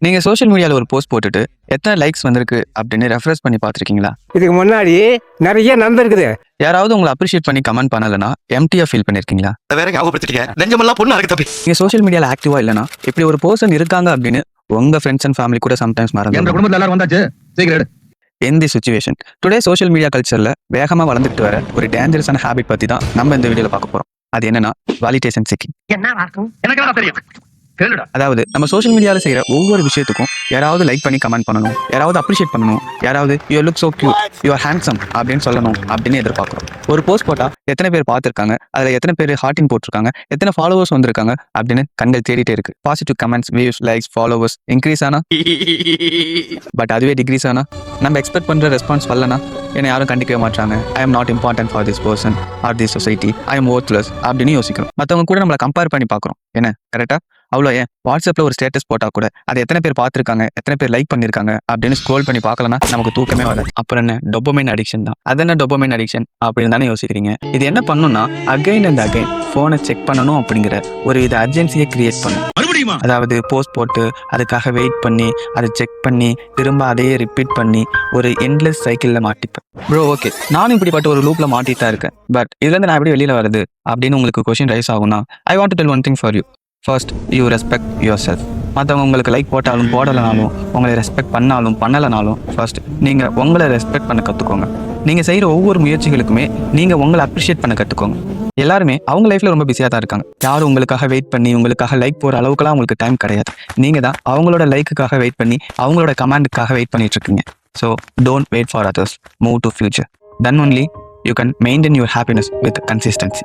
நீங்க சோஷியல் மீடியால ஒரு போஸ்ட் போட்டுட்டு எத்தனை லைக்ஸ் வந்திருக்கு அப்படின்னு ரெஃப்ரெஷ் பண்ணி பார்த்திருக்கீங்களா? இதுக்கு முன்னாடி நிறைய நடந்திருக்குது. யாராவது உங்களை அப்ரிஷியேட் பண்ணி கமெண்ட் பண்ணலனா எம்டியா ஃபீல் பண்ணிருக்கீங்களா? வேற ஞாபகப்படுத்திட்டீங்க. நெஞ்சமெல்லாம் பொண்ணு அறக்கு தம்பி. நீங்க சோஷியல் மீடியால ஆக்டிவா இல்லனா இப்படி ஒரு பர்சன் இருக்காங்க அப்படின்னு உங்க ஃப்ரெண்ட்ஸ் அண்ட் ஃபேமிலி கூட சம்டைம்ஸ் மறந்து குடும்பத்துல எல்லாரும் வந்தாச்சு. சீக்கிரம் எந்த சிச்சுவேஷன் டுடே சோஷியல் மீடியா கல்ச்சர்ல வேகமா வளர்ந்துட்டு வர ஒரு டேஞ்சரஸான ஹேபிட் பத்தி தான் நம்ம இந்த வீடியோல பார்க்க போறோம். அது என்னன்னா வேலிடேஷன் சீக்கிங். எனக்கு தெரியும். கேளுடா. அதாவது நம்ம சோஷியல் மீடியால செய்யற ஒவ்வொரு விஷயத்துக்கும் யாராவது லைக் பண்ணி கமெண்ட் பண்ணணும், யாராவது அப்ரிஷியேட் பண்ணணும், யாராவது you look so cute, you are handsome அப்படின்னு சொல்லணும் அப்படின்னு எதிர்பார்க்கிறோம். ஒரு போஸ்ட் போட்டா எத்தனை பேர் பார்த்திருக்காங்க, அதுல எத்தனை பேர் ஹார்ட்டின் போட்டிருக்காங்க, எத்தனை ஃபாலோவர்ஸ் வந்திருக்காங்க அப்படின்னு கண்கள் தேடிட்டே இருக்கு. Positive comments, views, likes, followers increase ஆனா, பட் அதுவே டிக்ரீஸ் ஆனா, நம்ம எக்ஸ்பெக்ட் பண்ற ரெஸ்பான்ஸ் வரலனா என்னை யாரும் கண்டிக்கவே மாட்டாங்க. I am not important for this person or this society, I am worthless அப்படின்னு யோசிக்கிறோம். மற்றவங்க கூட நம்மளை கம்பேர் பண்ணி பார்க்குறோம். என்ன கரெக்டா? அவ்வளோ ஏன் வாட்ஸ்அப்ல ஒரு ஸ்டேட்டஸ் போட்டா கூட அதை எத்தனை பேர் பார்த்துருக்காங்க, எத்தனை பேர் லைக் பண்ணிருக்காங்க அப்படின்னு ஸ்க்ரோல் பண்ணி பார்க்கலன்னா நமக்கு தூக்கமே வராது. அப்புறம் என்ன டொபமைன் அடிக்ஷன் தான். அது என்ன டொபமைன் அடிக்ஷன் அப்படின்னு தானே யோசிக்கிறீங்க. இது என்ன பண்ணும்னா அகைன் அண்ட் அகைன் ஃபோனை செக் பண்ணணும் அப்படிங்கிற ஒரு வித அர்ஜென்சியை கிரியேட் பண்ணும். அதாவது போஸ்ட் போட்டு அதுக்காக வெயிட் பண்ணி அதை செக் பண்ணி திரும்ப அதையே ரிப்பீட் பண்ணி ஒரு எண்ட்லெஸ் சைக்கிளில் மாட்டிப்பேன். ப்ரோ ஓகே, நானும் இப்படிப்பட்ட ஒரு லூப்ல மாட்டிட்டு தான் இருக்கேன். பட் இதுலேருந்து நான் எப்படி வெளியில வருது அப்படின்னு உங்களுக்கு கொஸ்டின் ரைஸ் ஆகும்னா, I want to tell one thing for you. First, you respect your self. மற்றவங்க உங்களுக்கு லைக் போட்டாலும் போடலைனாலும், உங்களை ரெஸ்பெக்ட் பண்ணாலும் பண்ணலைனாலும், ஃபர்ஸ்ட் நீங்கள் உங்களை ரெஸ்பெக்ட் பண்ண கற்றுக்கோங்க. நீங்கள் செய்கிற ஒவ்வொரு முயற்சிகளுக்குமே நீங்கள் உங்களை அப்ரிஷியேட் பண்ண கற்றுக்கோங்க. எல்லாருமே அவங்க லைஃப்பில் ரொம்ப பிஸியாக தான் இருக்காங்க. யாரும் உங்களுக்காக வெயிட் பண்ணி உங்களுக்காக லைக் போகிற அளவுக்குலாம் உங்களுக்கு டைம் கிடையாது. நீங்கள் தான் அவங்களோட லைக்குக்காக வெயிட் பண்ணி அவங்களோட கமெண்டுக்காக வெயிட் பண்ணிட்டு இருக்கீங்க. So don't wait for others, move to future. Then only you can maintain your happiness with consistency.